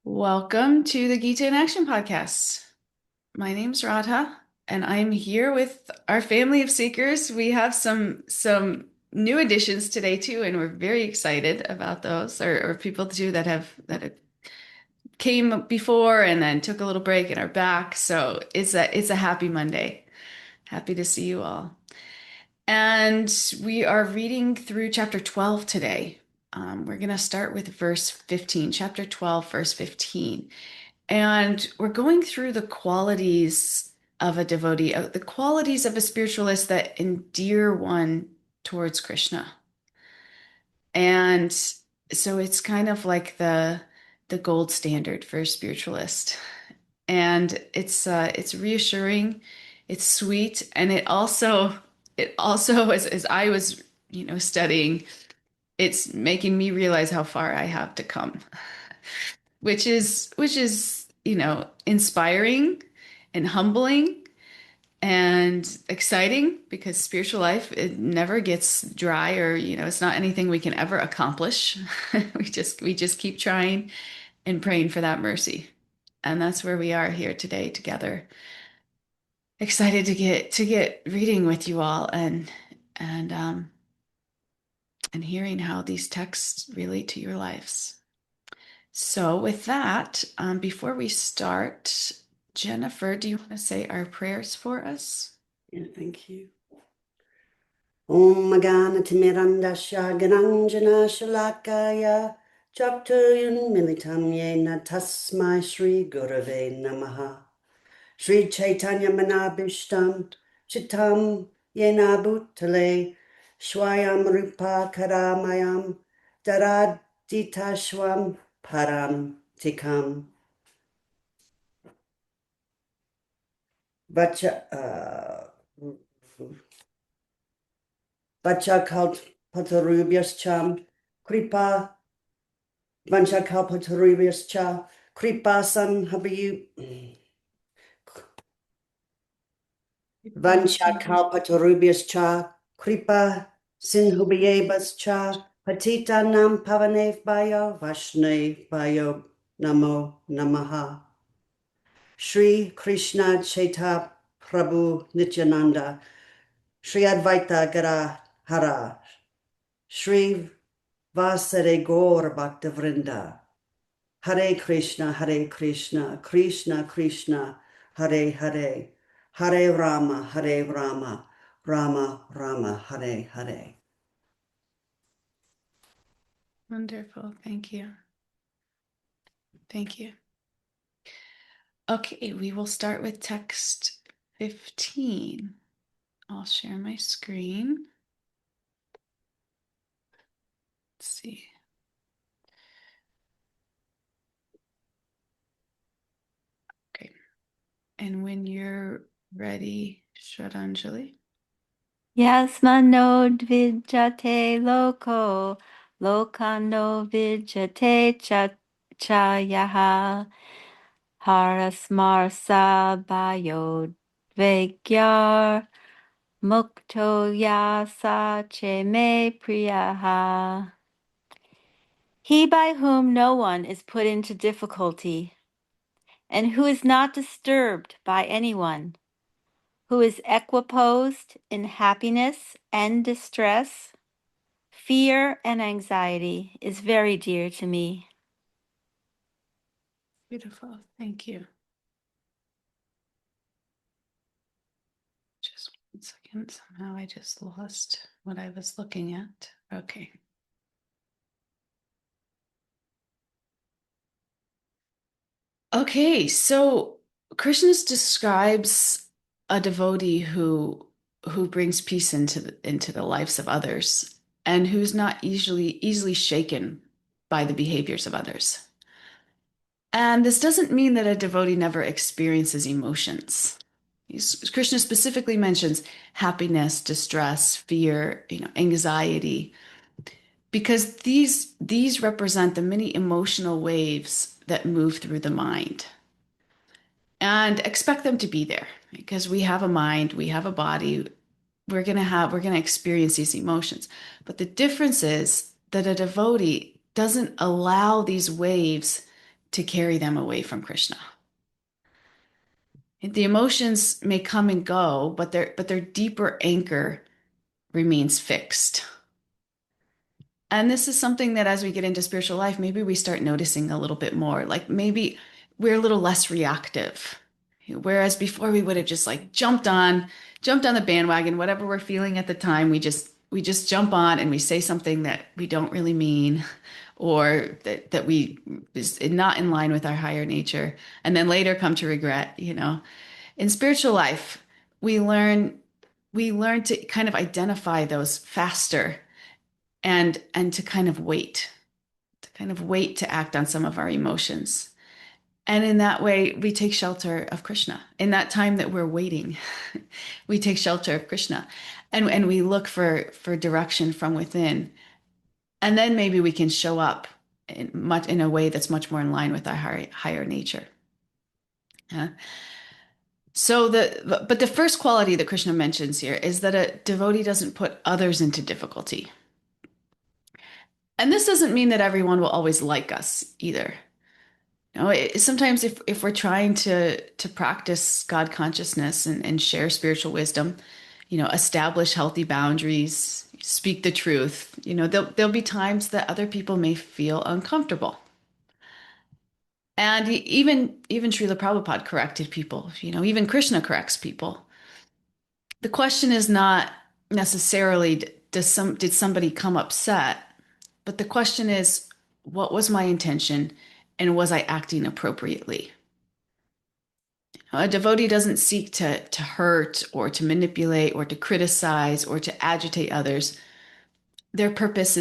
Welcome to the Gita in Action podcast. My name's Radha, and I'm here with our family of seekers. We have some new additions today too, and we're very excited about those, or people too that have came before and then took a little break and are back. So it's a happy Monday. Happy to see you all. And we are reading through chapter 12 today. We're going to start with verse 15, chapter 12, verse 15. And we're going through the qualities of a devotee, the qualities of a spiritualist that endear one towards Krishna. And so it's kind of like the gold standard for a spiritualist. And it's reassuring, it's sweet, and it also as I was, studying, it's making me realize how far I have to come, which is inspiring and humbling and exciting because spiritual life, it never gets dry, or it's not anything we can ever accomplish. We just keep trying and praying for that mercy. And that's where we are here today together. Excited to get reading with you all and and hearing how these texts relate to your lives. So, with that, before we start, Jennifer, do you want to say our prayers for us? Yeah, thank you. Om Ganatimirandasya Gananjana Shalakaya Chaktuyun Militam Yena Tasmai Shri Gurave Namaha Shri Chaitanya Manabhishtam Chitam Yena Bhutale Shwayam Rupa Karamayam Daradita Shwam Param Tikam Vacha Vachakalpatarubhyascha Kripa Vanchakalpatarubhyascha Kripa Sanhabayu Vanchakalpatarubhyascha Kripa Sinhubhyebascha Patita Nam Pavanev Bayo Vashnev Bayo Namo Namaha Shri Krishna Chaita Prabhu Nityananda Shri Advaita Gadadhara Shri Vasare Gaur Bhaktavrinda Hare Krishna, Krishna Krishna, Hare Hare, Hare Rama, Rama Rama, Hare Hare. Wonderful. Thank you. Thank you. Okay, we will start with text 15. I'll share my screen. Let's see. Okay. And when you're ready, Shraddhanjali. Yasmano dvijate loko, lokano vijate chayaha, harasmarsa bayo dvegyar, mukto yasa che me priyaha. He by whom no one is put into difficulty, and who is not disturbed by anyone, who is equiposed in happiness and distress, fear and anxiety, is very dear to me. Beautiful. Thank you. Just 1 second. Somehow I just lost what I was looking at. Okay. Okay, so Krishna describes a devotee who brings peace into the lives of others and who's not easily shaken by the behaviors of others. And this doesn't mean that a devotee never experiences emotions. Krishna specifically mentions happiness, distress, fear, anxiety, because these represent the many emotional waves that move through the mind. And expect them to be there because we have a mind, we have a body, we're going to experience these emotions. But the difference is that a devotee doesn't allow these waves to carry them away from Krishna. The emotions may come and go, but their deeper anchor remains fixed. And this is something that as we get into spiritual life, maybe we start noticing a little bit more. Like maybe we're a little less reactive. Whereas before we would have just like jumped on the bandwagon, whatever we're feeling at the time, we just jump on and we say something that we don't really mean or that we is not in line with our higher nature, and then later come to regret, In spiritual life, we learn we learn to kind of identify those faster and to kind of wait to act on some of our emotions. And in that way, we take shelter of Krishna. In that time that we're waiting, we take shelter of Krishna, and we look for direction from within. And then maybe we can show up in a way that's much more in line with our higher nature. Yeah. But the first quality that Krishna mentions here is that a devotee doesn't put others into difficulty. And this doesn't mean that everyone will always like us either. Sometimes if we're trying to practice God consciousness and share spiritual wisdom, establish healthy boundaries, speak the truth, there'll be times that other people may feel uncomfortable. And even Srila Prabhupada corrected people, even Krishna corrects people. The question is not necessarily did somebody come upset, but the question is, what was my intention and was I acting appropriately? A devotee doesn't seek to hurt or to manipulate or to criticize or to agitate others. Their purpose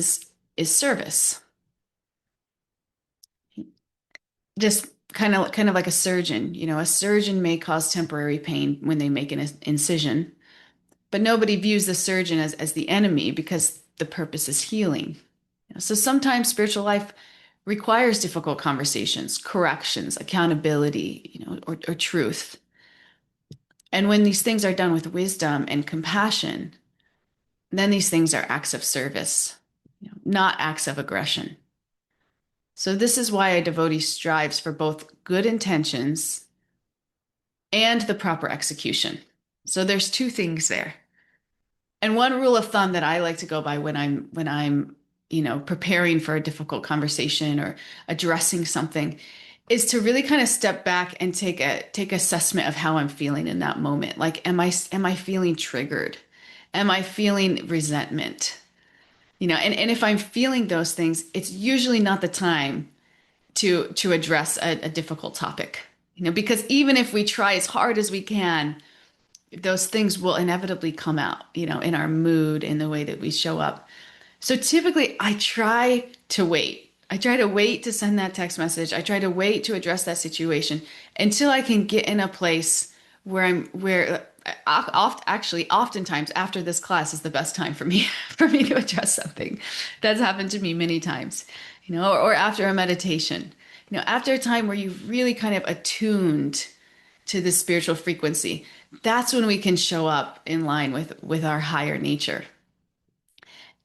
is service. Just kind of like a surgeon. A surgeon may cause temporary pain when they make an incision, but nobody views the surgeon as the enemy because the purpose is healing. So sometimes spiritual life requires difficult conversations, corrections, accountability, or truth. And when these things are done with wisdom and compassion, then these things are acts of service, not acts of aggression. So this is why a devotee strives for both good intentions and the proper execution. So there's two things there. And one rule of thumb that I like to go by when I'm preparing for a difficult conversation or addressing something is to really kind of step back and take assessment of how I'm feeling in that moment. Like, am I feeling triggered? Am I feeling resentment? And if I'm feeling those things, it's usually not the time to address a difficult topic. Because even if we try as hard as we can, those things will inevitably come out, in our mood, in the way that we show up. So typically I try to wait. I try to wait to send that text message. I try to wait to address that situation until I can get in a place where oftentimes after this class is the best time for me to address something. That's happened to me many times, or after a meditation, after a time where you've really kind of attuned to the spiritual frequency. That's when we can show up in line with our higher nature.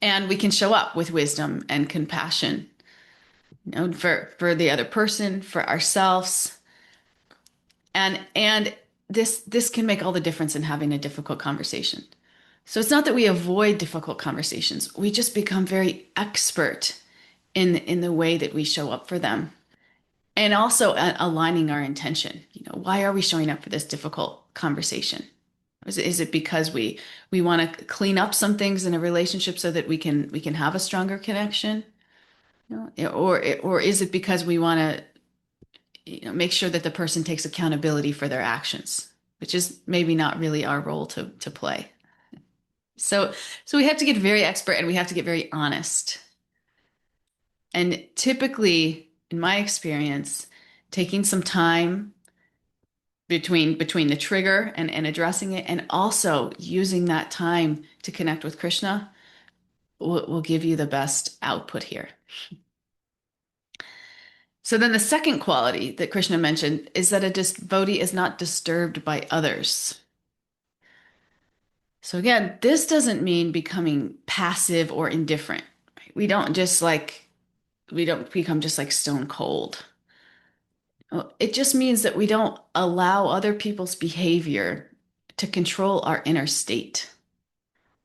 And we can show up with wisdom and compassion, for the other person, for ourselves. And this can make all the difference in having a difficult conversation. So it's not that we avoid difficult conversations. We just become very expert in the way that we show up for them. And also aligning our intention. Why are we showing up for this difficult conversation? Is it because we want to clean up some things in a relationship so that we can have a stronger connection? Or is it because we want to make sure that the person takes accountability for their actions, which is maybe not really our role to play. So we have to get very expert and we have to get very honest. And typically, in my experience, taking some time between the trigger and addressing it, and also using that time to connect with Krishna will give you the best output here. So then the second quality that Krishna mentioned is that a devotee is not disturbed by others. So again, this doesn't mean becoming passive or indifferent. Right? We don't become just like stone cold. Well, it just means that we don't allow other people's behavior to control our inner state.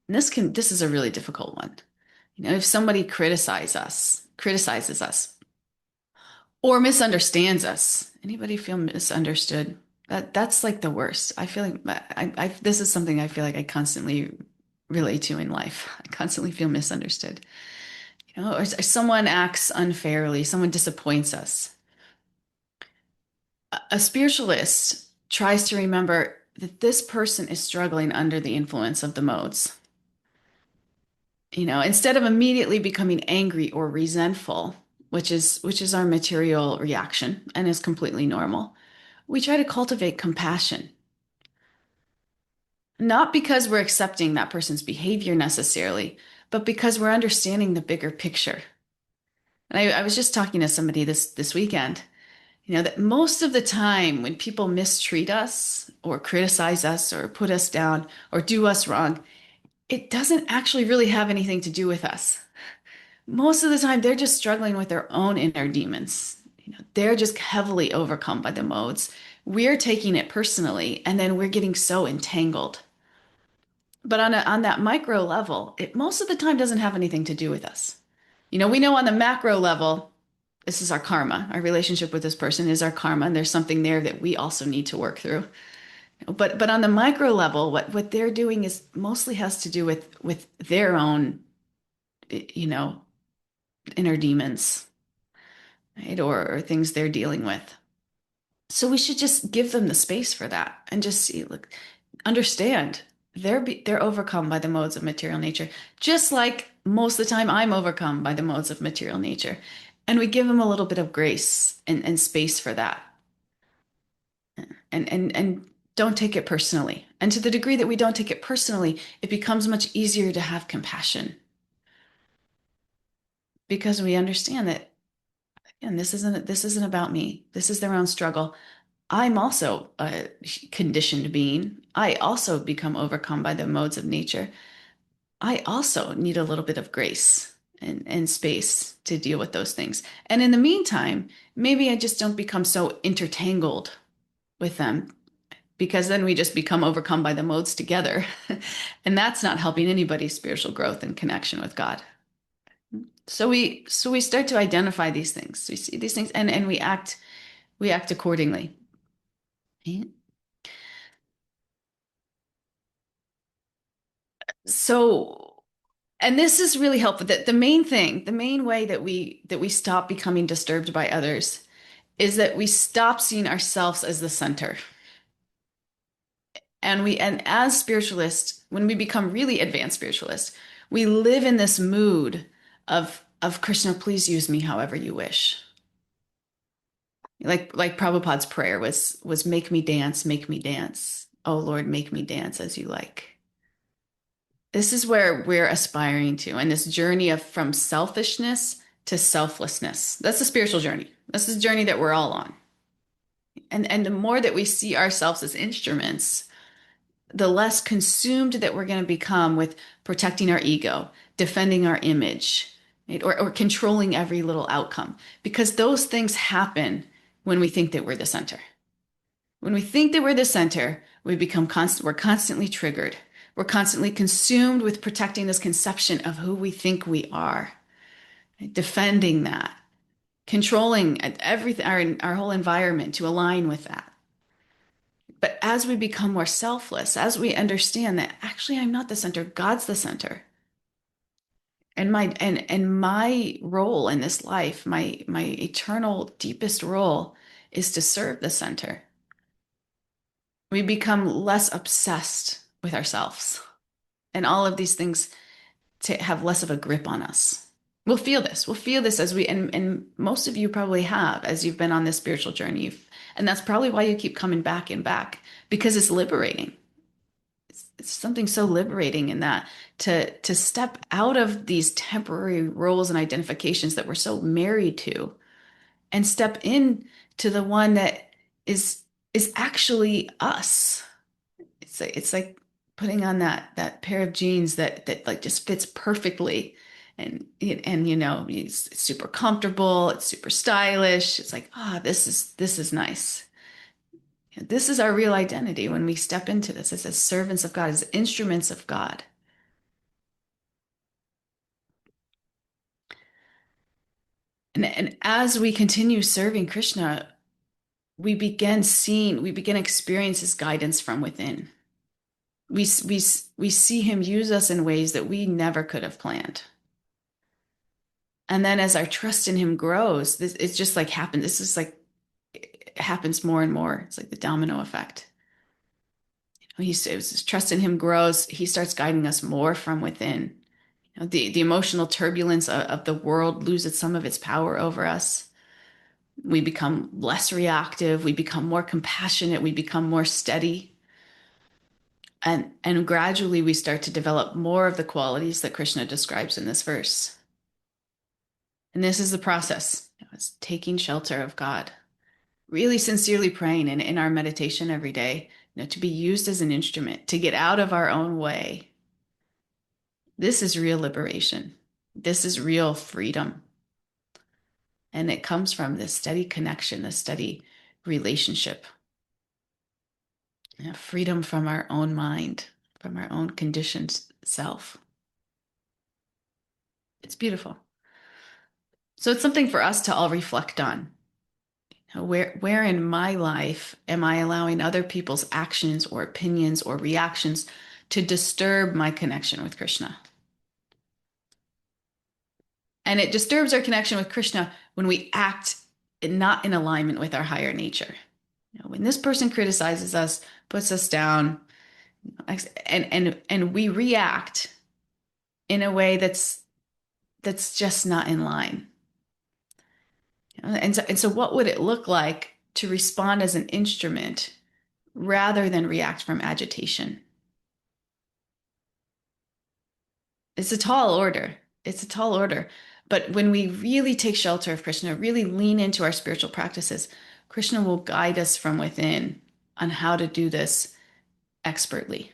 And this is a really difficult one. If somebody criticizes us, or misunderstands us. Anybody feel misunderstood? That's like the worst. I feel like this is something I feel like I constantly relate to in life. I constantly feel misunderstood. Or someone acts unfairly, someone disappoints us. A spiritualist tries to remember that this person is struggling under the influence of the modes. Instead of immediately becoming angry or resentful, which is our material reaction and is completely normal, we try to cultivate compassion. Not because we're accepting that person's behavior necessarily, but because we're understanding the bigger picture. And I was just talking to somebody this weekend, that most of the time when people mistreat us or criticize us or put us down or do us wrong, it doesn't actually really have anything to do with us. Most of the time, they're just struggling with their own inner demons. They're just heavily overcome by the modes. We're taking it personally, and then we're getting so entangled. But on that micro level, it most of the time doesn't have anything to do with us. We know on the macro level, this is our karma. Our relationship with this person is our karma, and there's something there that we also need to work through. But on the micro level, what they're doing is mostly has to do with their own, you know, inner demons, right? Or things they're dealing with. So we should just give them the space for that and just see, look, understand they're overcome by the modes of material nature, just like most of the time I'm overcome by the modes of material nature. And we give them a little bit of grace and space for that. And don't take it personally. And to the degree that we don't take it personally, it becomes much easier to have compassion because we understand that, again, this isn't about me. This is their own struggle. I'm also a conditioned being. I also become overcome by the modes of nature. I also need a little bit of grace and space to deal with those things. And in the meantime, maybe I just don't become so intertangled with them because then we just become overcome by the modes together. And that's not helping anybody's spiritual growth and connection with God. So we start to identify these things. We see these things and we act accordingly. Right? So, and this is really helpful. That the main way that we stop becoming disturbed by others is that we stop seeing ourselves as the center. And as spiritualists, when we become really advanced spiritualists, we live in this mood of Krishna, please use me however you wish. Like Prabhupada's prayer was make me dance, make me dance. Oh Lord, make me dance as you like. This is where we're aspiring to, and this journey of from selfishness to selflessness. That's the spiritual journey. That's the journey that we're all on. And the more that we see ourselves as instruments, the less consumed that we're going to become with protecting our ego, defending our image, right? Or controlling every little outcome. Because those things happen when we think that we're the center. When we think that we're the center, we're constantly triggered. We're constantly consumed with protecting this conception of who we think we are, right? Defending that, controlling everything, our whole environment to align with that. But as we become more selfless, as we understand that actually I'm not the center, God's the center. And my role in this life, my eternal deepest role is to serve the center. We become less obsessed with ourselves and all of these things to have less of a grip on us. We'll feel this. We'll feel this and most of you probably have as you've been on this spiritual journey. And that's probably why you keep coming back and back because it's liberating. It's something so liberating in that to step out of these temporary roles and identifications that we're so married to and step in to the one that is actually us. It's like putting on that pair of jeans that like just fits perfectly And it's super comfortable, it's super stylish. It's like, this is nice. This is our real identity when we step into this as servants of God, as instruments of God. And as we continue serving Krishna, we begin experience his guidance from within. We see him use us in ways that we never could have planned. And then as our trust in him grows, it's just like happens. This is like it happens more and more. It's like the domino effect. His trust in him grows. He starts guiding us more from within. The emotional turbulence of the world loses some of its power over us. We become less reactive. We become more compassionate. We become more steady. And gradually we start to develop more of the qualities that Krishna describes in this verse. And this is the process. It's taking shelter of God, really sincerely praying in our meditation every day, to be used as an instrument, to get out of our own way. This is real liberation. This is real freedom. And it comes from this steady connection, this steady relationship. Freedom from our own mind, from our own conditioned self. It's beautiful. So it's something for us to all reflect on. Where in my life am I allowing other people's actions or opinions or reactions to disturb my connection with Krishna? And it disturbs our connection with Krishna when we act not in alignment with our higher nature. When this person criticizes us, puts us down, and we react in a way that's just not in line. And so what would it look like to respond as an instrument rather than react from agitation? It's a tall order. It's a tall order. But when we really take shelter of Krishna, really lean into our spiritual practices, Krishna will guide us from within on how to do this expertly.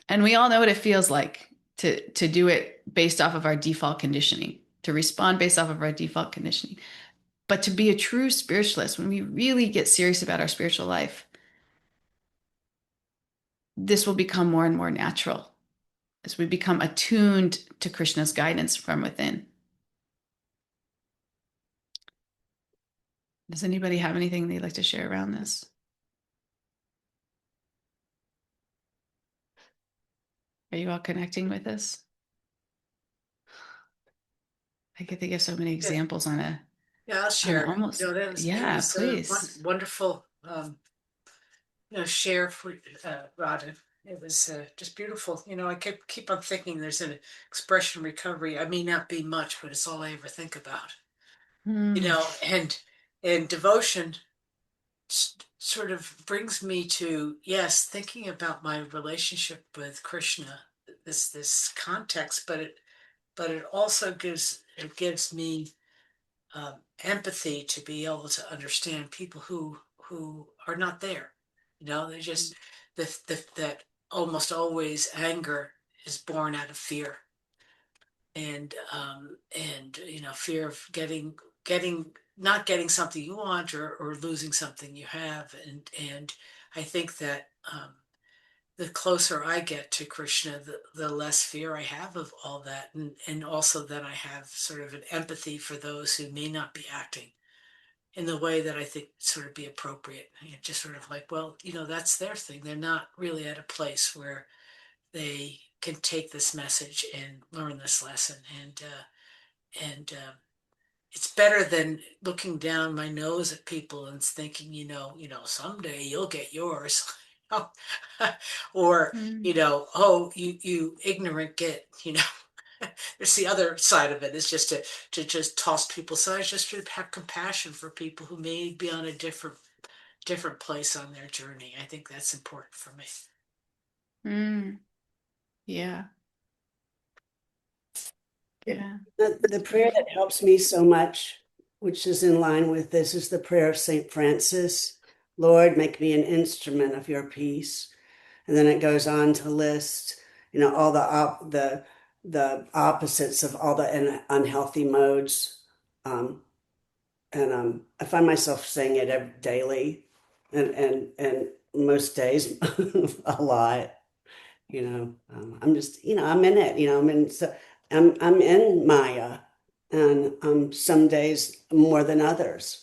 And we all know what it feels like to do it based off of our default conditioning, to respond based off of our default conditioning. But to be a true spiritualist, when we really get serious about our spiritual life, this will become more and more natural as we become attuned to Krishna's guidance from within. Does anybody have anything they'd like to share around this? Are you all connecting with this? I could think of so many examples on a Yeah, I'll share. almost. It Yeah, was please. wonderful, share for Radha. It was just beautiful. I keep on thinking there's an expression recovery. I may not be much, but it's all I ever think about. And devotion sort of brings me to, yes, thinking about my relationship with Krishna, this context, but it also gives me empathy to be able to understand people who are not there. They just that almost always anger is born out of fear, and fear of getting not getting something you want, or losing something you have, and I think that the closer I get to Krishna, the less fear I have of all that, and also that I have sort of an empathy for those who may not be acting in the way that I think sort of be appropriate. Just sort of like, well, that's their thing. They're not really at a place where they can take this message and learn this lesson, and it's better than looking down my nose at people and thinking, someday you'll get yours. Or, oh, you ignorant git, There's the other side of it, is just to just toss people aside, just to have compassion for people who may be on a different place on their journey. I think that's important for me. Yeah. Yeah. The prayer that helps me so much, which is in line with this, is the prayer of St. Francis. Lord, make me an instrument of your peace. And then it goes on to list, all the the opposites of all the unhealthy modes. I find myself saying it daily, and most days a lot. I'm just, I'm in it. I'm in Maya, and some days more than others.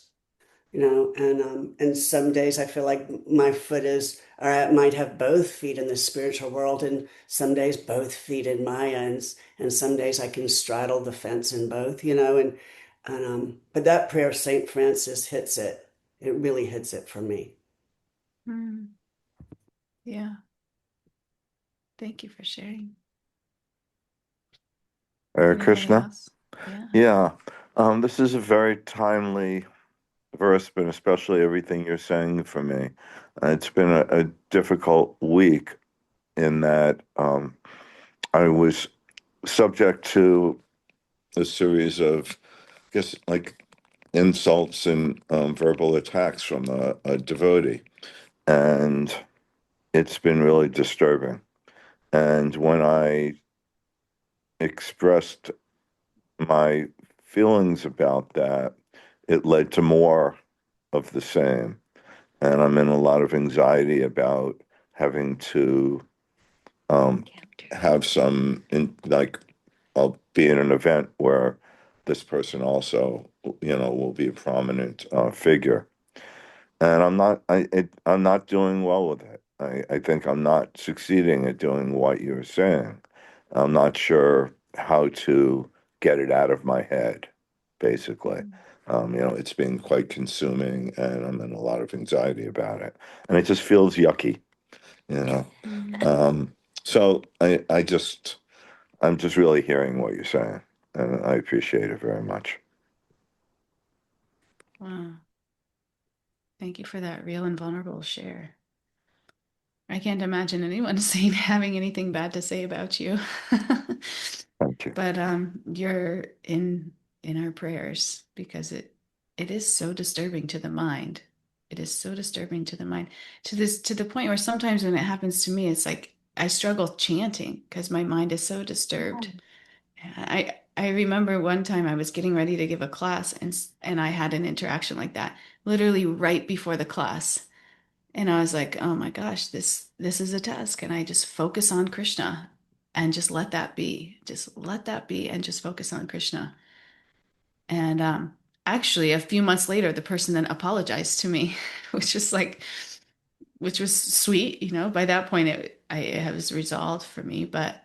And some days I feel like my foot is, or I might have both feet in the spiritual world, and some days both feet in Maya, and some days I can straddle the fence in both, but that prayer of Saint Francis hits it. It really hits it for me. Yeah. Thank you for sharing. Hare Anybody Krishna. else? Yeah. Yeah. This is a very timely verse, but especially everything you're saying for me. It's been a difficult week in that I was subject to a series of, I guess, like insults and verbal attacks from a devotee. And it's been really disturbing. And when I expressed my feelings about that, it led to more of the same. And I'm in a lot of anxiety about having to have like, I'll be in an event where this person also, will be a prominent figure. And I'm not doing well with it. I think I'm not succeeding at doing what you're saying. I'm not sure how to get it out of my head, basically. It's been quite consuming, and I'm in a lot of anxiety about it. And it just feels yucky, you know. So I'm just really hearing what you're saying, and I appreciate it very much. Wow. Thank you for that real and vulnerable share. I can't imagine anyone having anything bad to say about you. Thank you. But you're in our prayers because it is so disturbing to the mind. It is so disturbing to the mind to the point where sometimes when it happens to me, it's like I struggle chanting because my mind is so disturbed. I remember one time I was getting ready to give a class and I had an interaction like that, literally right before the class. And I was like, oh my gosh, this is a task. And I just focus on Krishna and just let that be. Just let that be and just focus on Krishna. And actually a few months later, the person then apologized to me, which was sweet, By that point it was resolved for me. But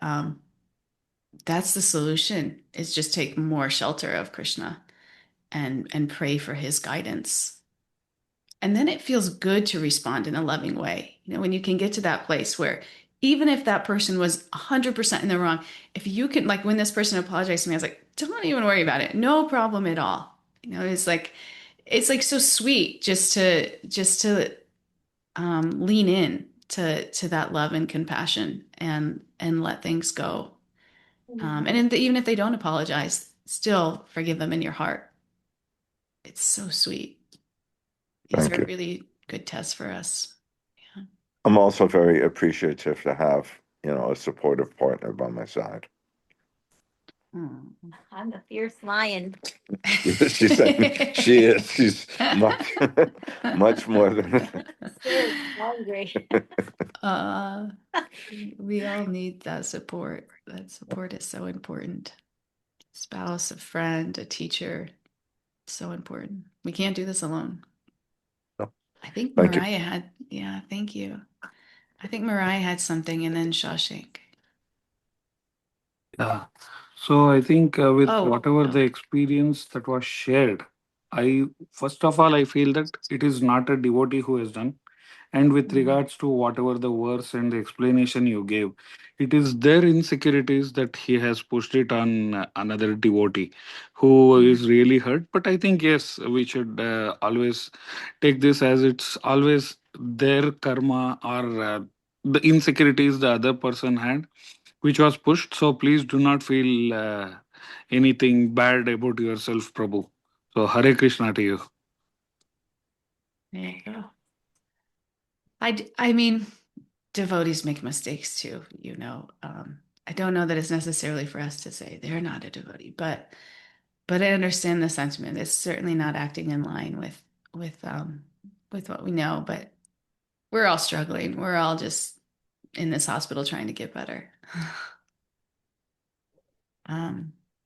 that's the solution, is just take more shelter of Krishna and pray for his guidance. And then it feels good to respond in a loving way. When you can get to that place where even if that person was 100% in the wrong, if you can, like when this person apologized to me, I was like, don't even worry about it. No problem at all. It's like so sweet just to lean in to that love and compassion and let things go. Even if they don't apologize, still forgive them in your heart. It's so sweet. These Thank are you. really good tests for us. Yeah. I'm also very appreciative to have, a supportive partner by my side. I'm the fierce lion. She's saying she is. She's much, much more than. Scared, hungry. We all need that support. That support is so important. Spouse, a friend, a teacher, so important. We can't do this alone. I think Thank you. Mariah had, yeah, thank you. I think Mariah had something and then Shawshank. Yeah. So I think with Oh, whatever the oh. experience that was shared, I first of all I feel that it is not a devotee who has done. And with regards to whatever the verse and the explanation you gave, it is their insecurities that he has pushed it on another devotee who is really hurt. But I think, yes, we should always take this as it's always their karma or the insecurities the other person had, which was pushed. So please do not feel anything bad about yourself, Prabhu. So Hare Krishna to you. There you go. I mean, devotees make mistakes too, I don't know that it's necessarily for us to say they're not a devotee, but I understand the sentiment. It's certainly not acting in line with what we know, but we're all struggling. We're all just in this hospital trying to get better.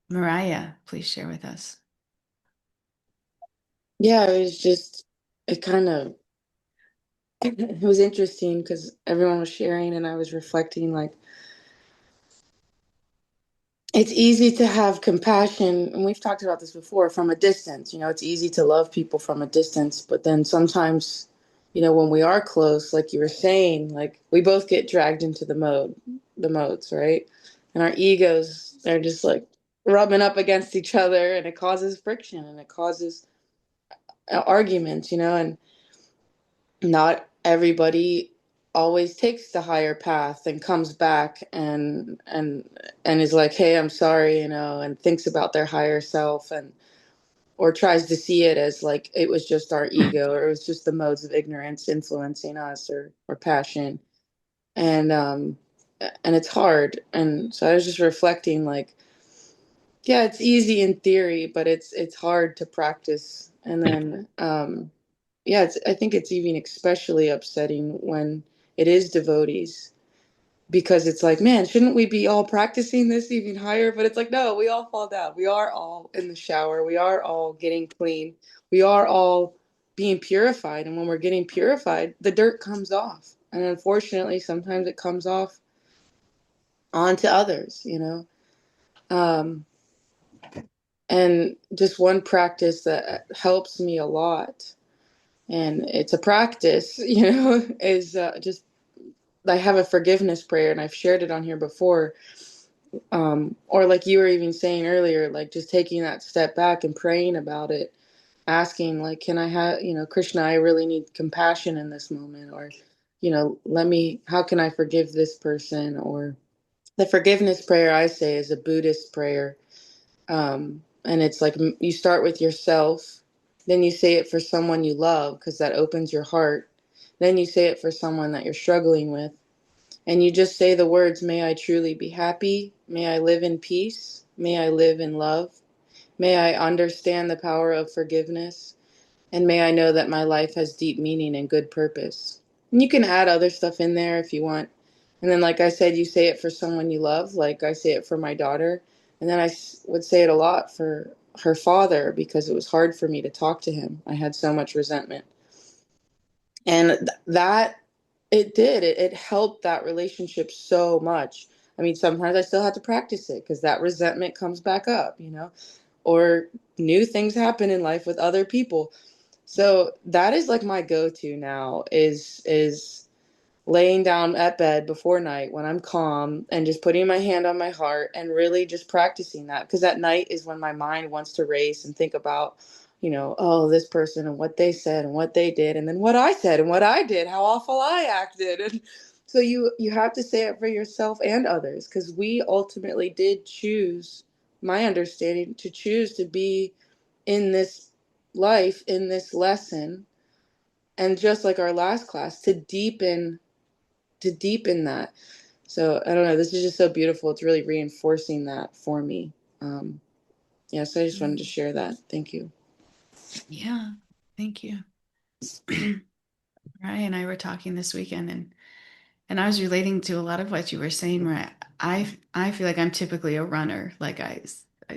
Mariah, please share with us. Yeah, it was just, it kind of, it was interesting because everyone was sharing and I was reflecting like, it's easy to have compassion, and we've talked about this before, from a distance. It's easy to love people from a distance, but then sometimes, when we are close, like you were saying, like we both get dragged into the modes, right? And our egos, they're just like rubbing up against each other, and it causes friction and it causes arguments, and not everybody always takes the higher path and comes back and is like, hey, I'm sorry, and thinks about their higher self, and or tries to see it as like it was just our ego, or it was just the modes of ignorance influencing us, or passion. And it's hard. And so I was just reflecting like, yeah, it's easy in theory, but it's hard to practice. And then yeah, I think it's even especially upsetting when it is devotees, because it's like, man, shouldn't we be all practicing this even higher? But it's like, no, we all fall down. We are all in the shower. We are all getting clean. We are all being purified. And when we're getting purified, the dirt comes off. And unfortunately, sometimes it comes off onto others. Um, and just one practice that helps me a lot, and it's a practice, is just I have a forgiveness prayer, and I've shared it on here before. Or like you were even saying earlier, like just taking that step back and praying about it, asking like, can I have, Krishna, I really need compassion in this moment, or, how can I forgive this person? Or the forgiveness prayer I say is a Buddhist prayer. And it's like you start with yourself, then you say it for someone you love because that opens your heart. Then you say it for someone that you're struggling with. And you just say the words, may I truly be happy. May I live in peace. May I live in love. May I understand the power of forgiveness. And may I know that my life has deep meaning and good purpose. And you can add other stuff in there if you want. And then, like I said, you say it for someone you love. Like I say it for my daughter. And then would say it a lot for her father because it was hard for me to talk to him. I had so much resentment. And that it helped that relationship so much. I mean, sometimes I still have to practice it because that resentment comes back up, or new things happen in life with other people. So that is like my go-to now is laying down at bed before night when I'm calm and just putting my hand on my heart and really just practicing that. Because at night is when my mind wants to race and think about, oh, this person and what they said and what they did, and then what I said and what I did, how awful I acted. And so you have to say it for yourself and others, because we ultimately did choose, my understanding, to choose to be in this life, in this lesson, and just like our last class, to deepen that. So I don't know, this is just so beautiful. It's really reinforcing that for me. Yeah, so I just wanted to share that. Thank you. Yeah, thank you. Ryan and I were talking this weekend, and I was relating to a lot of what you were saying, where I feel like I'm typically a runner. Like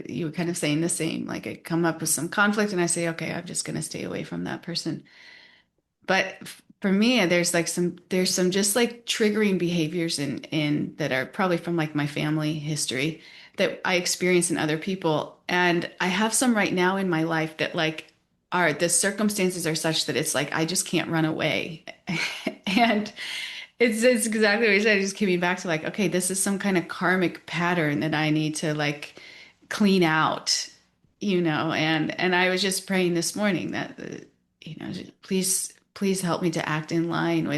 you were kind of saying the same. Like I come up with some conflict and I say, okay, I'm just going to stay away from that person. But for me, there's some just like triggering behaviors in that are probably from like my family history that I experience in other people. And I have some right now in my life that like are the circumstances are such that it's like I just can't run away. And it's exactly what you said. It just came me back to like, okay, this is some kind of karmic pattern that I need to like clean out, and I was just praying this morning that please help me to act in line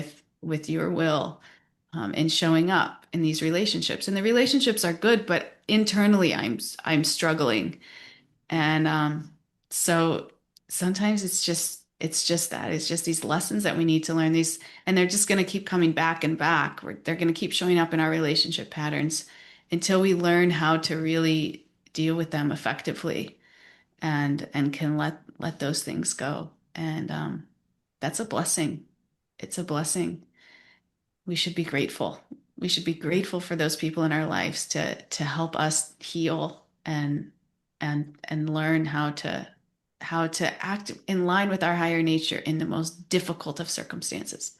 with your will, and showing up in these relationships. And the relationships are good, but internally I'm struggling. And so sometimes it's just these lessons that we need to learn, these, and they're just going to keep coming back and back. They're going to keep showing up in our relationship patterns. until we learn how to really deal with them effectively and can let those things go. And that's a blessing. It's a blessing. We should be grateful. We should be grateful for those people in our lives to help us heal and learn how to act in line with our higher nature in the most difficult of circumstances.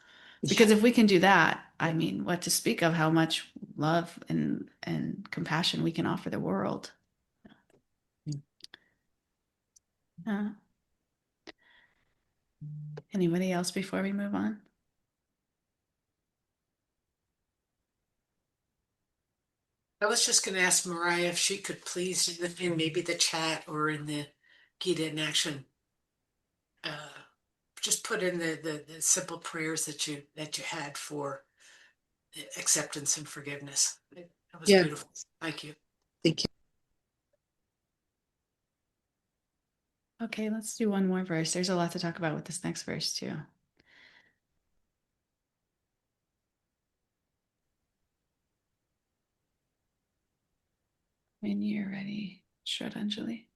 Because if we can do that, I mean, what to speak of how much love and compassion we can offer the world. Anybody else before we move on? I was just going to ask Mariah if she could please, in maybe the chat or in the Gita in Action, just put in the simple prayers that you had for acceptance and forgiveness. That was Yeah. beautiful. Thank you. Thank you. Okay, let's do one more verse. There's a lot to talk about with this next verse too. When you're ready, Shraddhanjali.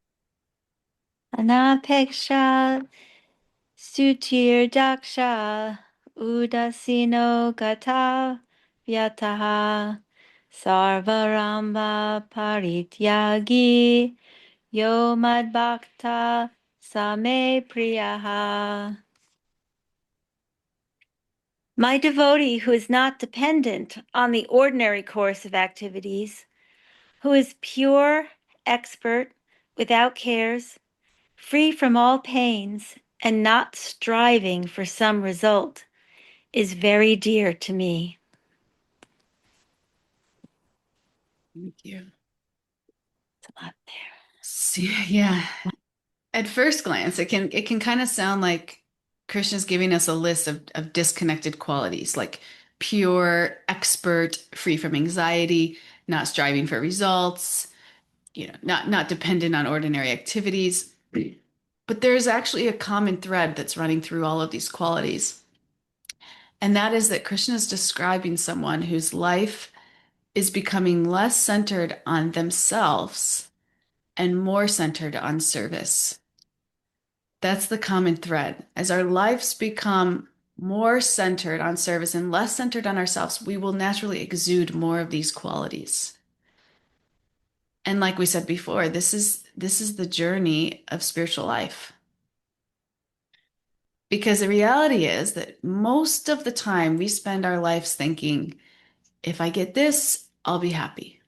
Anapeksha sutir daksha udasino gata vyataha sarvaramba parityagi yo madbhakta same priyaha. My devotee who is not dependent on the ordinary course of activities, who is pure, expert, without cares, free from all pains, and not striving for some result, is very dear to me. Thank you. It's a lot there. See, yeah. At first glance, it can kind of sound like Krishna's giving us a list of disconnected qualities, like pure, expert, free from anxiety, not striving for results, not dependent on ordinary activities. But there's actually a common thread that's running through all of these qualities. And that is that Krishna is describing someone whose life is becoming less centered on themselves and more centered on service. That's the common thread. As our lives become more centered on service and less centered on ourselves, we will naturally exude more of these qualities. And like we said before, this is the journey of spiritual life. Because the reality is that most of the time we spend our lives thinking, if I get this, I'll be happy.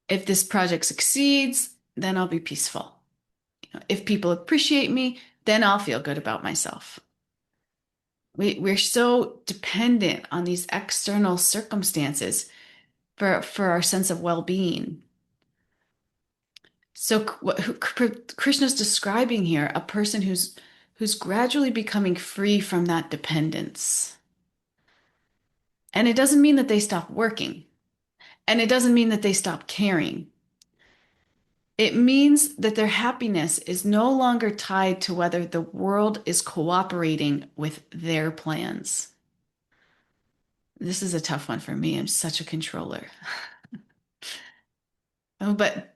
If this project succeeds, then I'll be peaceful. If people appreciate me, then I'll feel good about myself. We're so dependent on these external circumstances for our sense of well-being. So Krishna's describing here a person who's gradually becoming free from that dependence. And it doesn't mean that they stop working. And it doesn't mean that they stop caring. It means that their happiness is no longer tied to whether the world is cooperating with their plans. This is a tough one for me. I'm such a controller. But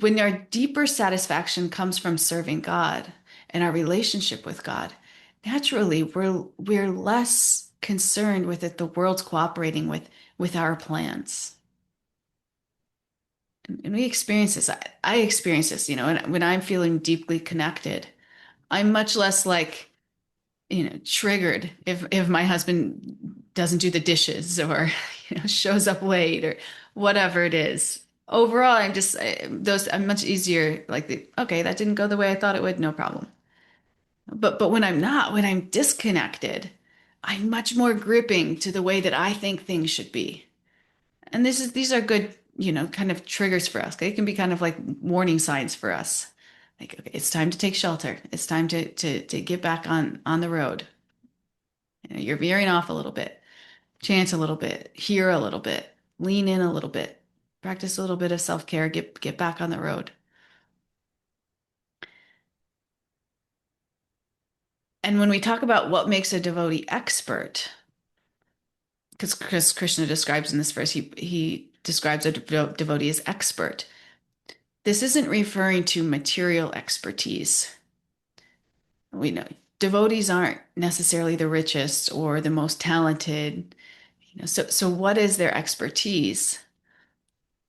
when our deeper satisfaction comes from serving God and our relationship with God, naturally we're less concerned with it the world's cooperating with our plans. And we experience this. I experience this, when I'm feeling deeply connected, I'm much less like, triggered if my husband doesn't do the dishes or, shows up late or whatever it is. Overall, I'm much easier, like, okay, that didn't go the way I thought it would, no problem. But when I'm disconnected, I'm much more gripping to the way that I think things should be. And these are good, kind of triggers for us. They can be kind of like warning signs for us. Like, okay, it's time to take shelter. It's time to get back on the road. You're veering off a little bit, chant a little bit, hear a little bit, lean in a little bit, practice a little bit of self-care, get back on the road. And when we talk about what makes a devotee expert, because Krishna describes in this verse, he describes a devotee as expert. This isn't referring to material expertise. We know devotees aren't necessarily the richest or the most talented. So what is their expertise?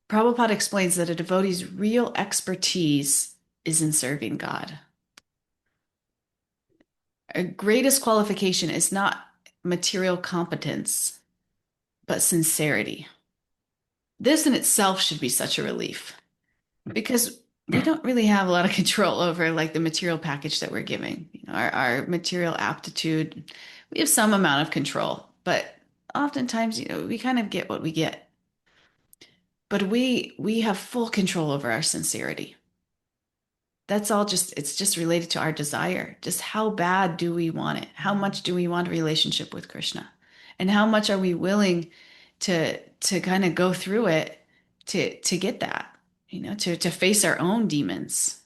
Prabhupada explains that a devotee's real expertise is in serving God. Our greatest qualification is not material competence, but sincerity. This in itself should be such a relief because we don't really have a lot of control over like the material package that we're giving. Our material aptitude, we have some amount of control, but oftentimes, we kind of get what we get. But we have full control over our sincerity. That's all it's just related to our desire. Just how bad do we want it? How much do we want a relationship with Krishna? And how much are we willing to kind of go through it to get that, to face our own demons,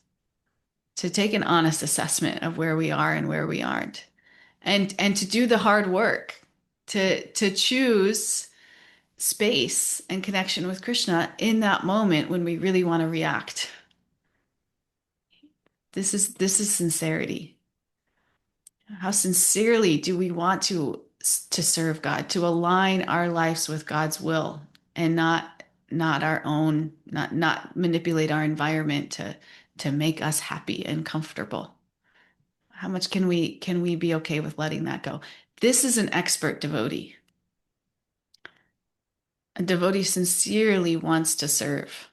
to take an honest assessment of where we are and where we aren't. And to do the hard work, to choose space and connection with Krishna in that moment when we really want to react. This is sincerity. How sincerely do we want to serve God, to align our lives with God's will and not our own, not manipulate our environment to make us happy and comfortable? How much can we be okay with letting that go? This is an expert devotee. A devotee sincerely wants to serve.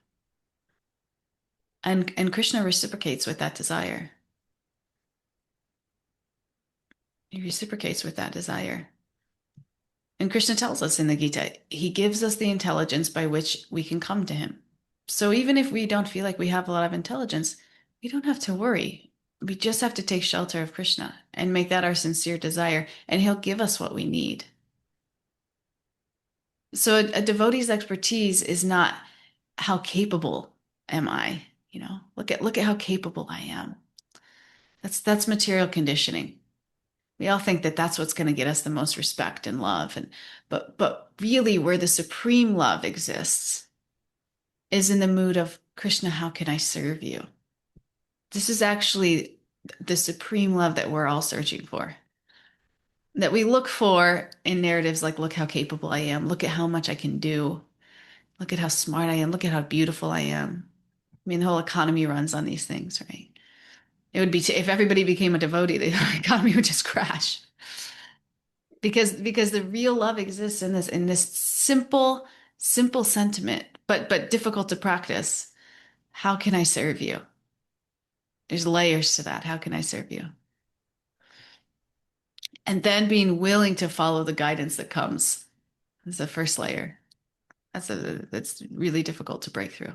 And Krishna reciprocates with that desire. He reciprocates with that desire. And Krishna tells us in the Gita, he gives us the intelligence by which we can come to him. So even if we don't feel like we have a lot of intelligence, we don't have to worry. We just have to take shelter of Krishna and make that our sincere desire, and he'll give us what we need. So a devotee's expertise is not how capable am I, look at how capable I am. That's material conditioning. We all think that that's what's going to get us the most respect and love, but really where the supreme love exists is in the mood of Krishna, how can I serve you? This is actually the supreme love that we're all searching for. That we look for in narratives like, look how capable I am, look at how much I can do, look at how smart I am, look at how beautiful I am. I mean, the whole economy runs on these things, right? It would be if everybody became a devotee, the economy would just crash. Because the real love exists in this simple sentiment, but difficult to practice. How can I serve you? There's layers to that. How can I serve you? And then being willing to follow the guidance that comes is the first layer. That's really difficult to break through.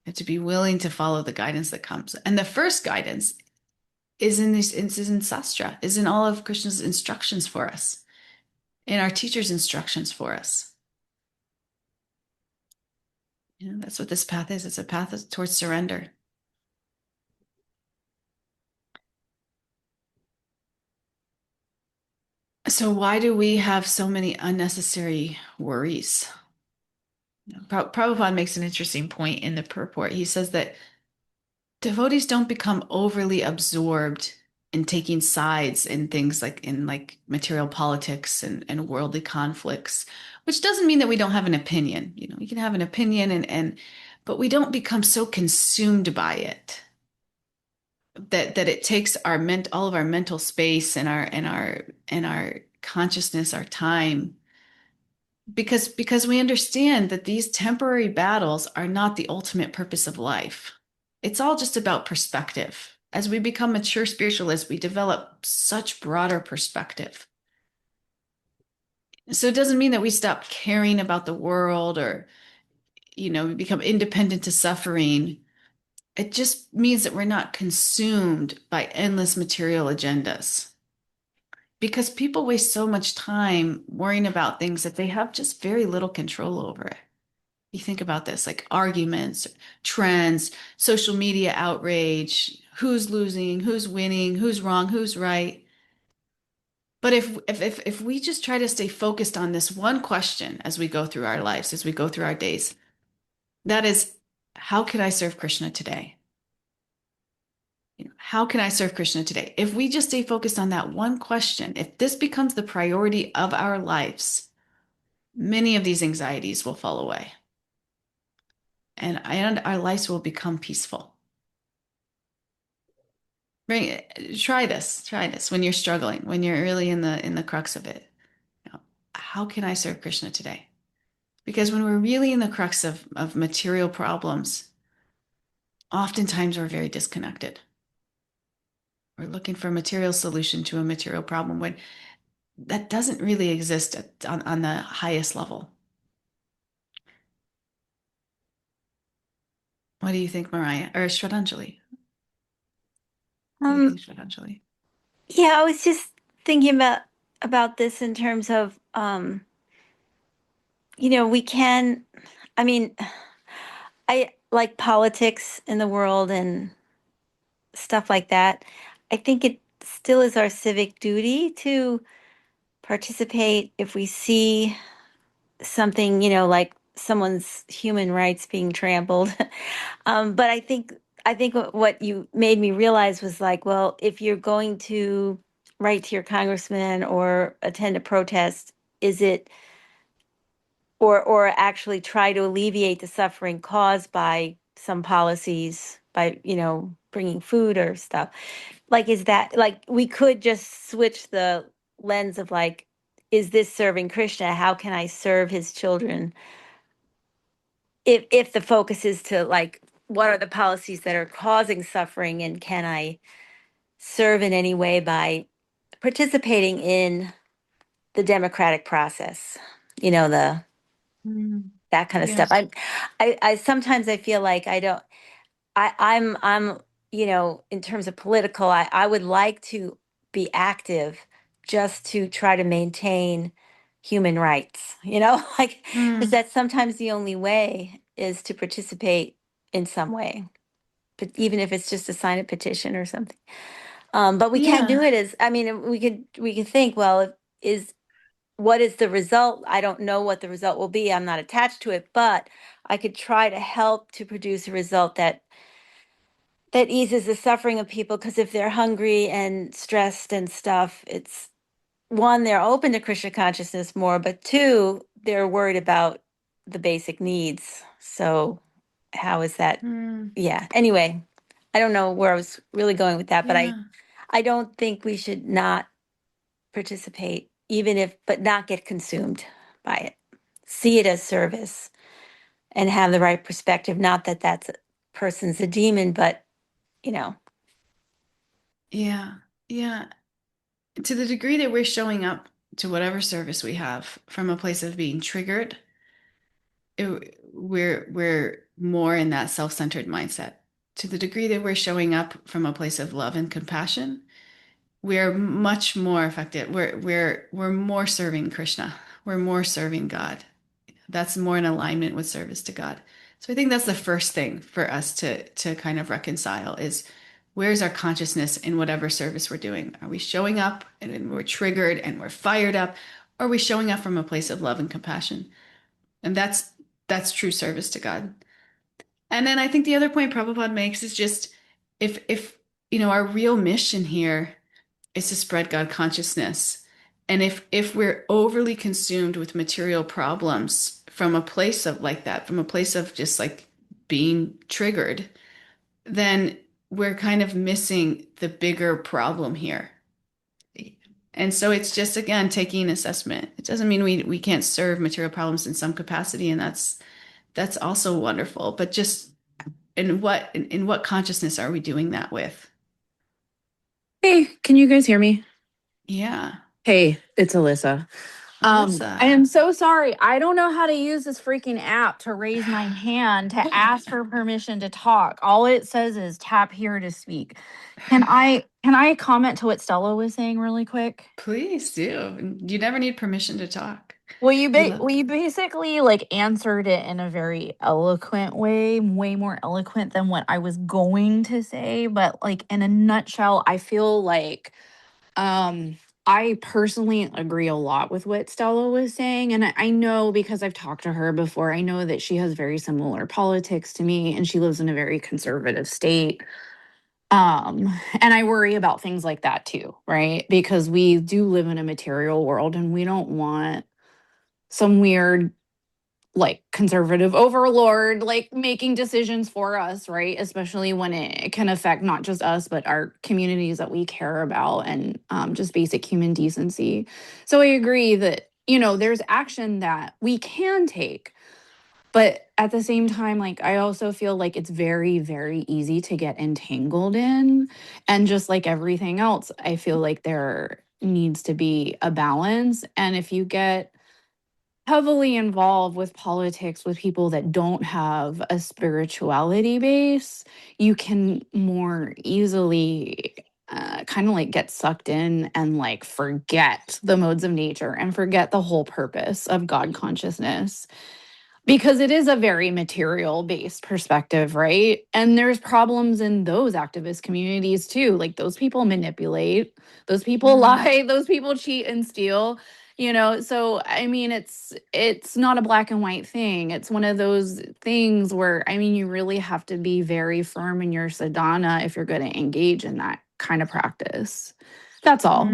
You have to be willing to follow the guidance that comes. And the first guidance is in Sastra, is in all of Krishna's instructions for us, in our teacher's instructions for us. That's what this path is. It's a path towards surrender. So why do we have so many unnecessary worries? Prabhupada makes an interesting point in the purport. He says that devotees don't become overly absorbed in taking sides in things like material politics and worldly conflicts, which doesn't mean that we don't have an opinion. We can have an opinion but we don't become so consumed by it that it takes all of our mental space and our consciousness, our time, because we understand that these temporary battles are not the ultimate purpose of life. It's all just about perspective. As we become mature spiritualists, we develop such broader perspective. So it doesn't mean that we stop caring about the world or, we become independent to suffering. It just means that we're not consumed by endless material agendas. Because people waste so much time worrying about things that they have just very little control over. You think about this, like arguments, trends, social media outrage, who's losing, who's winning, who's wrong, who's right. But if we just try to stay focused on this one question as we go through our lives, as we go through our days, that is, how can I serve Krishna today? How can I serve Krishna today? If we just stay focused on that one question, if this becomes the priority of our lives, many of these anxieties will fall away. And our lives will become peaceful. Try this when you're struggling, when you're really in the crux of it. How can I serve Krishna today? Because when we're really in the crux of material problems, oftentimes we're very disconnected. We're looking for a material solution to a material problem when that doesn't really exist on the highest level. What do you think, Mariah? Or Shraddhanjali? What do you think, Shraddhanjali? Yeah, I was just thinking about this in terms of we can, I mean, I like politics in the world and stuff like that. I think it still is our civic duty to participate if we see something, like someone's human rights being trampled. But I think what you made me realize was like, well, if you're going to write to your congressman or attend a protest, is it or actually try to alleviate the suffering caused by some policies by bringing food or stuff, like, is that like we could just switch the lens of like, is this serving Krishna? How can I serve his children? If the focus is to like, what are the policies that are causing suffering, and can I serve in any way by participating in the democratic process, the that kind of Yeah. stuff. I sometimes I feel like I don't. I'm in terms of political, I would like to be active just to try to maintain human rights. Like, because that's sometimes the only way is to participate in some way, but even if it's just to sign a petition or something. But we can't do Yeah. it as, I mean, we could think, well, what is the result? I don't know what the result will be. I'm not attached to it, but I could try to help to produce a result that eases the suffering of people, because if they're hungry and stressed and stuff, it's one, they're open to Krishna consciousness more, but two, they're worried about the basic needs. So how is that? Yeah. Anyway, I don't know where I was really going with that, but I Yeah. I don't think we should not participate, even if, but not get consumed by it. See it as service and have the right perspective. Not that that's a person's a demon, but you know. Yeah. Yeah. To the degree that we're showing up to whatever service we have from a place of being triggered, we're more in that self-centered mindset. To the degree that we're showing up from a place of love and compassion, we're much more effective. We're more serving Krishna. We're more serving God. That's more in alignment with service to God. So I think that's the first thing for us to kind of reconcile is, where's our consciousness in whatever service we're doing? Are we showing up and we're triggered and we're fired up? Or are we showing up from a place of love and compassion? And that's true service to God. And then I think the other point Prabhupada makes is just, if our real mission here is to spread God consciousness. And if we're overly consumed with material problems from a place of like that, from a place of just like being triggered, then we're kind of missing the bigger problem here. And so it's just, again, taking an assessment. It doesn't mean we can't serve material problems in some capacity, and that's also wonderful. But just in what consciousness are we doing that with? Hey, can you guys hear me? Yeah. Hey, it's Alyssa. Alyssa. I am so sorry. I don't know how to use this freaking app to raise my hand to ask for permission to talk. All it says is tap here to speak. Can I comment to what Stella was saying really quick? Please do. You never need permission to talk. Well, you We love. basically like answered it in a very eloquent way, way more eloquent than what I was going to say, but like in a nutshell, I feel like I personally agree a lot with what Stella was saying. And I know because I've talked to her before, I know that she has very similar politics to me and she lives in a very conservative state. And I worry about things like that too, right? Because we do live in a material world and we don't want some weird like conservative overlord like making decisions for us, right? Especially when it can affect not just us but our communities that we care about, and just basic human decency. So I agree that, there's action that we can take, but at the same time, like, I also feel like it's very, very easy to get entangled in. And just like everything else, I feel like there needs to be a balance. And if you get heavily involved with politics with people that don't have a spirituality base, you can more easily kind of like get sucked in and like forget the modes of nature and forget the whole purpose of God consciousness, because it is a very material based perspective, right? And there's problems in those activist communities too. Like those people manipulate, those people lie, those people cheat and steal, so I mean it's not a black and white thing. It's one of those things where I mean you really have to be very firm in your sadhana if you're going to engage in that kind of practice. That's all.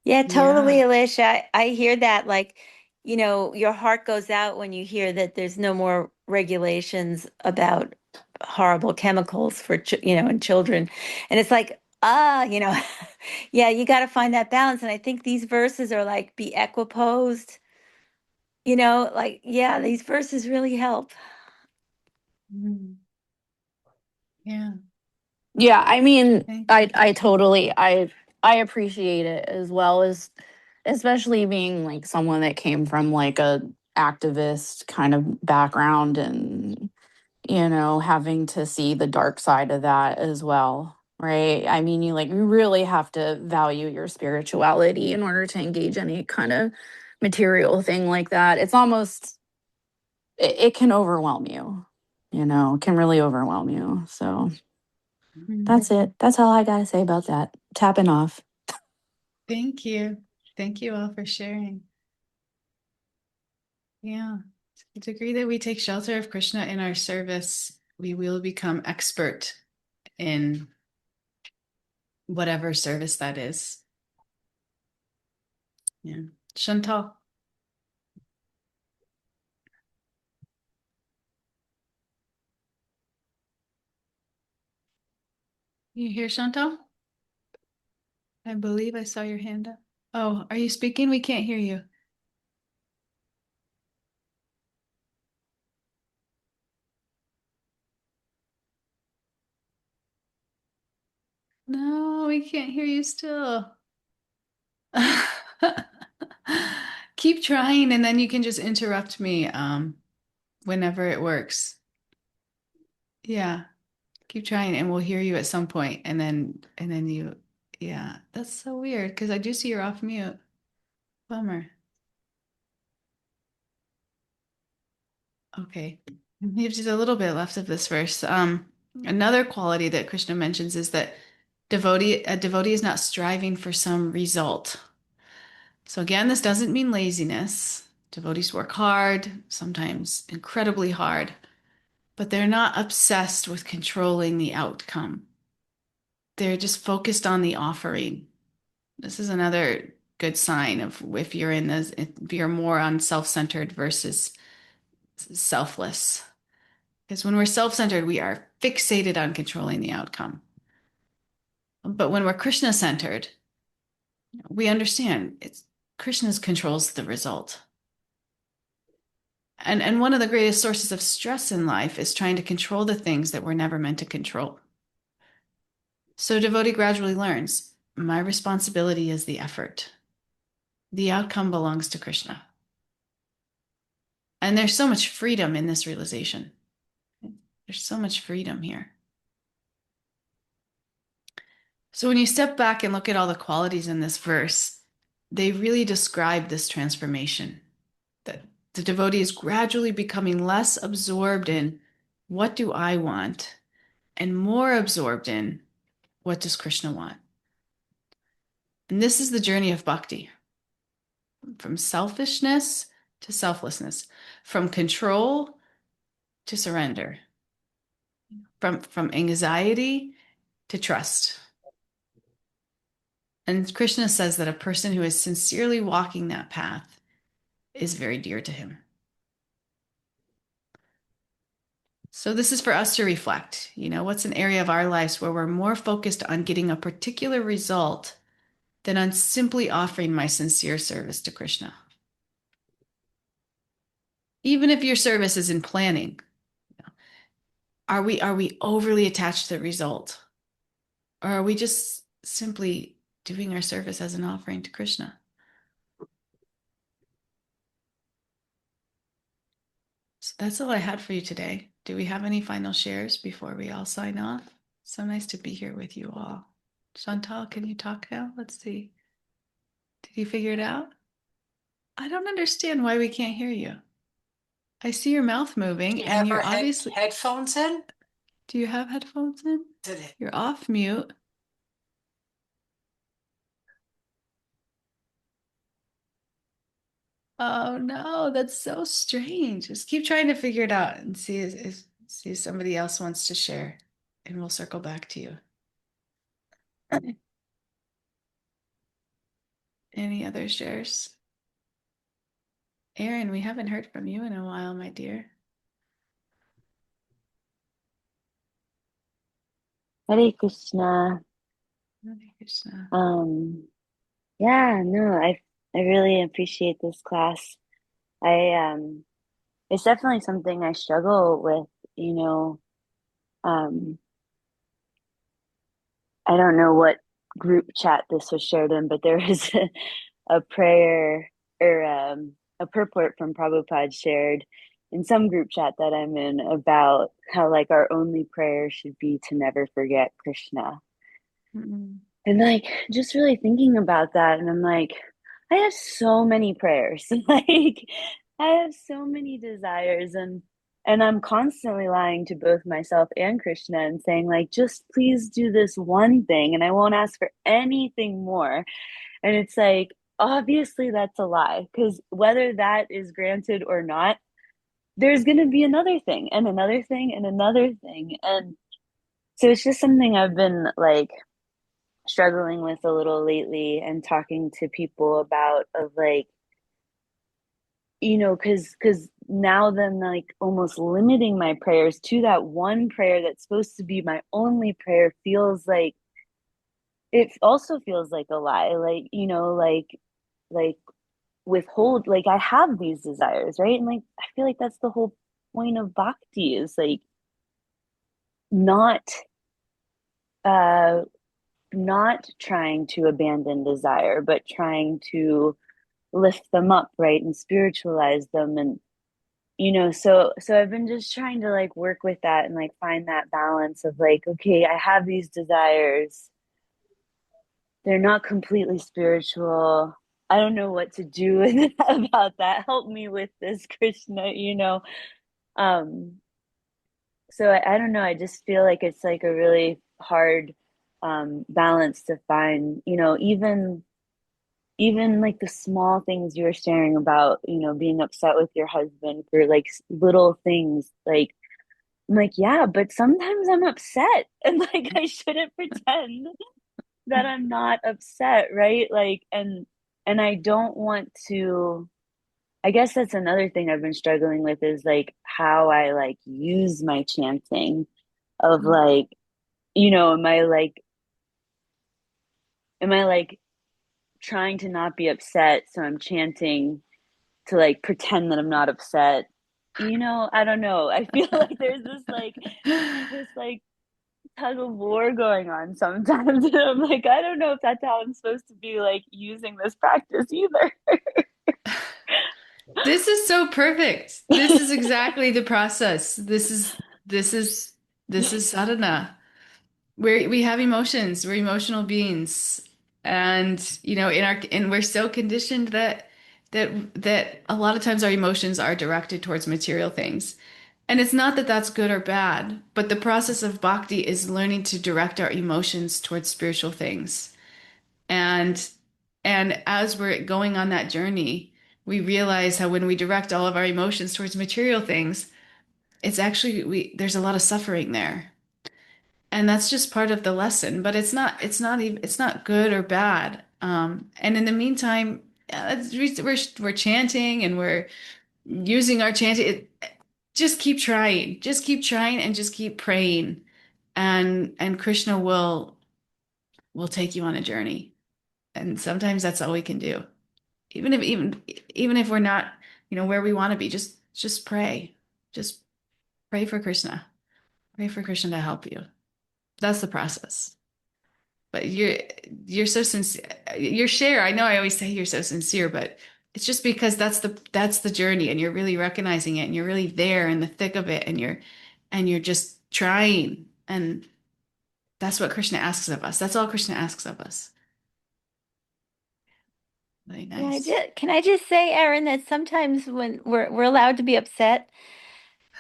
Yeah, totally, Yeah. Alicia. I hear that. Like, your heart goes out when you hear that there's no more regulations about horrible chemicals for, in children. And it's like, yeah, you got to find that balance. And I think these verses are like, be equiposed, like, yeah, these verses really help. Yeah. Yeah, I mean, Thank you. I totally I appreciate it, as well as especially being like someone that came from like a activist kind of background, and having to see the dark side of that as well, right? I mean, you really have to value your spirituality in order to engage any kind of material thing like that. It's almost it can overwhelm you, it can really overwhelm you. So that's it. That's all I got to say about that. Tapping off. Thank you. Thank you all for sharing. Yeah. To the degree that we take shelter of Krishna in our service, we will become expert in whatever service that is. Yeah. Chantal, you hear Chantal? I believe I saw your hand up. Oh, are you speaking? We can't hear you. No, we can't hear you still. Keep trying, and then you can just interrupt me whenever it works. Yeah, keep trying and we'll hear you at some point, and then you, yeah, that's so weird because I do see you're off mute. Bummer. Okay. We have just a little bit left of this verse. Another quality that Krishna mentions is that a devotee is not striving for some result. So again, this doesn't mean laziness. Devotees work hard, sometimes incredibly hard, but they're not obsessed with controlling the outcome. They're just focused on the offering. This is another good sign of if you're in this, if you're more on self-centered versus selfless. Because when we're self-centered, we are fixated on controlling the outcome. But when we're Krishna-centered, we understand it's Krishna controls the result. And one of the greatest sources of stress in life is trying to control the things that we're never meant to control. So devotee gradually learns, my responsibility is the effort. The outcome belongs to Krishna. And there's so much freedom in this realization. There's so much freedom here. So when you step back and look at all the qualities in this verse, they really describe this transformation, that the devotee is gradually becoming less absorbed in what do I want and more absorbed in what does Krishna want. And this is the journey of bhakti, from selfishness to selflessness, from control to surrender, from anxiety to trust. And Krishna says that a person who is sincerely walking that path is very dear to him. So this is for us to reflect, what's an area of our lives where we're more focused on getting a particular result than on simply offering my sincere service to Krishna. Even if your service is in planning, are we overly attached to the result? Or are we just simply doing our service as an offering to Krishna? So that's all I had for you today. Do we have any final shares before we all sign off? So nice to be here with you all. Chantal, can you talk now? Let's see. Did you figure it out? I don't understand why we can't hear you. I see your mouth moving You and have you're our obviously. headphones in? Do you have headphones in? Today. You're off mute. Oh no, that's so strange. Just keep trying to figure it out and see if somebody else wants to share, and we'll circle back to you. Any other shares? Aaron, we haven't heard from you in a while, my dear. Hare Krishna. Hare Krishna. Yeah, no, I really appreciate this class. It's definitely something I struggle with, you know. Um, I don't know what group chat this was shared in, but there was a prayer or a purport from Prabhupada shared in some group chat that I'm in about how like our only prayer should be to never forget Krishna. Mm-mm. And like just really thinking about that, and I'm like, I have so many prayers. Like I have so many desires, and I'm constantly lying to both myself and Krishna and saying, like, just please do this one thing and I won't ask for anything more. And it's like, obviously that's a lie, because whether that is granted or not, there's gonna be another thing and another thing and another thing. And so it's just something I've been like struggling with a little lately and talking to people about of like, because now then like almost limiting my prayers to that one prayer that's supposed to be my only prayer feels like, it also feels like a lie, like like withhold, like I have these desires, right? And like I feel like that's the whole point of bhakti, is like not uh not trying to abandon desire, but trying to lift them up, right, and spiritualize them. And so I've been just trying to like work with that and like find that balance of like, okay, I have these desires, they're not completely spiritual, I don't know what to do with about that, help me with this, Krishna. um so I don't know, I just feel like it's like a really hard balance to find, even like the small things you were sharing about, being upset with your husband for like little things. Like, I'm like, yeah, but sometimes I'm upset and like I shouldn't pretend that I'm not upset, right? Like, and I don't want to, I guess that's another thing I've been struggling with, is like how I like use my chanting of like, am I like trying to not be upset, so I'm chanting to like pretend that I'm not upset. I don't know. I feel like there's this like tug of war going on sometimes. And I'm like, I don't know if that's how I'm supposed to be like using this practice either. This is so perfect. This is exactly the process. This is sadhana. We have emotions. We're emotional beings, and we're so conditioned that a lot of times our emotions are directed towards material things. And it's not that that's good or bad, but the process of bhakti is learning to direct our emotions towards spiritual things. And And as we're going on that journey, we realize how when we direct all of our emotions towards material things, it's actually there's a lot of suffering there. And that's just part of the lesson, but it's not good or bad. And in the meantime, we're chanting and we're using our chanting. Just keep trying. Just keep trying and just keep praying. And Krishna will take you on a journey. And sometimes that's all we can do. Even if we're not, where we want to be, just pray. Just pray for Krishna. Pray for Krishna to help you. That's the process. But you're so sincere. Your share, I know I always say you're so sincere, but it's just because that's the journey, and you're really recognizing it, and you're really there in the thick of it, and you're just trying. And that's what Krishna asks of us. That's all Krishna asks of us. Really nice. Can I just say, Erin, that sometimes when we're allowed to be upset,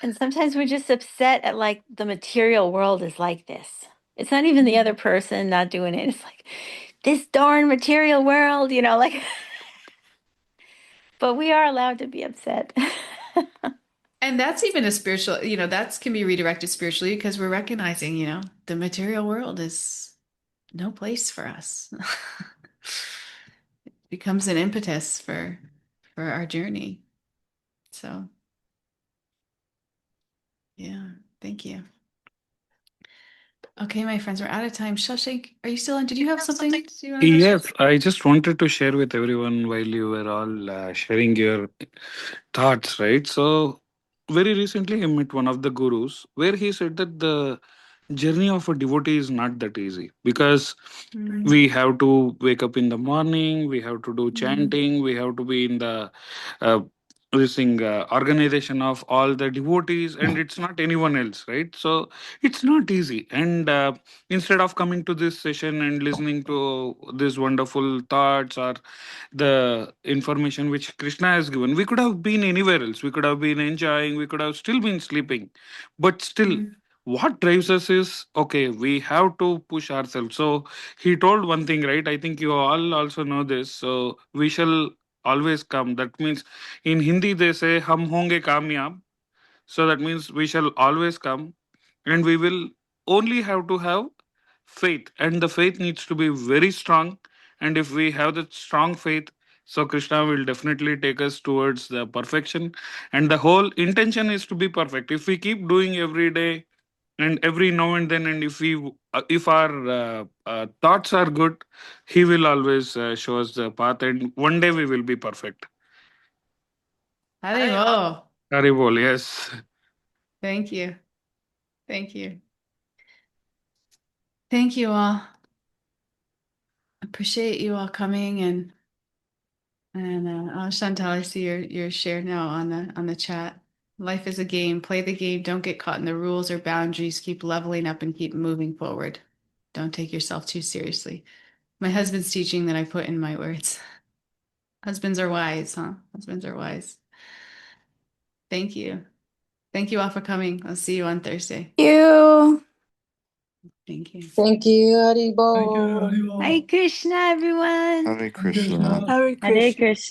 and sometimes we're just upset at like the material world is like this. It's not even the other person not doing it. It's like this darn material world, like. But we are allowed to be upset. And that's even a spiritual, that can be redirected spiritually because we're recognizing, the material world is no place for us. It becomes an impetus for our journey. So, yeah, thank you. Okay, my friends, we're out of time. Shashank, are you still on? Did you have something? Do you want to Yes, I just wanted to share with everyone while you were all sharing your thoughts, right? So, very recently, I met one of the gurus where he said that the journey of a devotee is not that easy because we have to wake up in the morning, we have to do chanting, we have to be in the uh, this thing, organization of all the devotees, and it's not anyone else, right? So it's not easy. And instead of coming to this session and listening to these wonderful thoughts or the information which Krishna has given, we could have been anywhere else. We could have been enjoying, we could have still been sleeping, but still what drives us is okay, we have to push ourselves. So he told one thing, right? I think you all also know this. So we shall always come. That means in Hindi they say hum honge kamyab. So that means we shall always come, and we will only have to have faith, and the faith needs to be very strong. And if we have that strong faith, so Krishna will definitely take us towards the perfection. And the whole intention is to be perfect. If we keep doing every day and every now and then, and if our thoughts are good, he will always show us the path, and one day we will be perfect. Haribol. Haribol, yes. Thank you. Thank you. Thank you all. Appreciate you all coming and Chantal, I see your share now on the chat. Life is a game. Play the game. Don't get caught in the rules or boundaries. Keep leveling up and keep moving forward. Don't take yourself too seriously. My husband's teaching that I put in my words. Husbands are wise, huh? Husbands are wise. Thank you. Thank you all for coming. I'll see you on Thursday. You. Thank you. Thank you, Haribol. Hare Krishna, everyone. Hare Krishna. Hare Krishna.